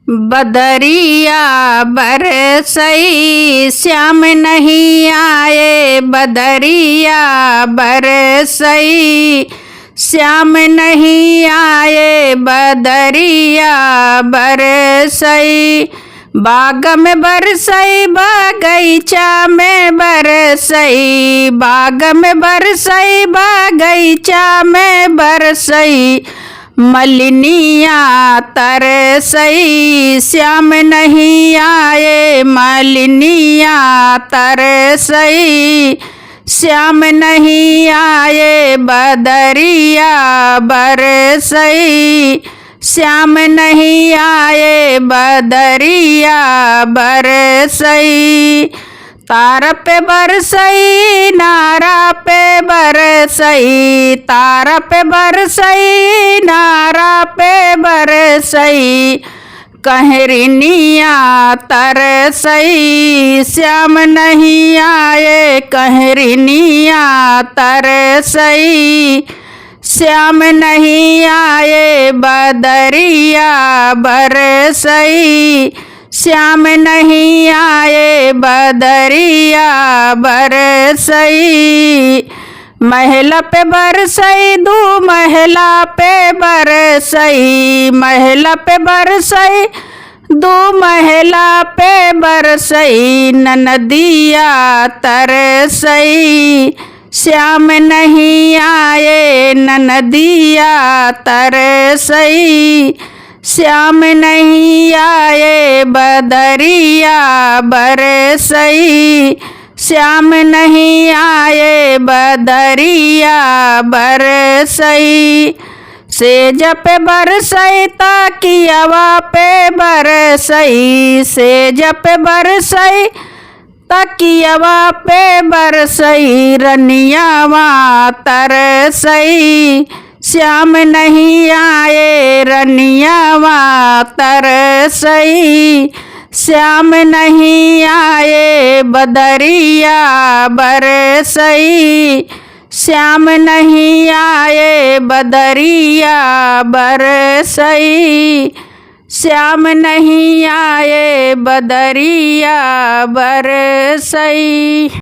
बदरिया बरसई श्याम नहीं आए, बदरिया बरसई श्याम नहीं आए, बदरिया बरसई। बाग में बरसई बगीचा में बरसई, बाग में बरसई बगीचा में बरसई। मलिनिया तरसई श्याम नहीं आए, मलिनिया तरसई श्याम नहीं आए, बदरिया बरसई श्याम नहीं आए, बदरिया बरसई। तार पे बरसई नारा पे बरसई, तार पे बरसई नारा पे बरसई। कहरिनिया तरसई श्याम नहीं आए, कहरिनिया तरसई श्याम नहीं आए, बदरिया बरसई श्याम नहीं आए, बदरिया बरसई। महला पे बरसई दू महला पे बरसई, महला पे बरसई दू महला पे बरसई। ननदिया तरसई श्याम नहीं आए, ननदिया तरसई श्याम नहीं आए, बदरिया बरसई श्याम नहीं आए, बदरिया बरसई। सेज पे बरसई तकियवा पे बरसई, सेज पे बरसई तकियवा पे बरसई। रनियावा तरसई श्याम नहीं आए, रनियावा तरसई श्याम नहीं आए, बदरिया बरसई श्याम नहीं आए, बदरिया बरसई श्याम नहीं आए, बदरिया बरसई।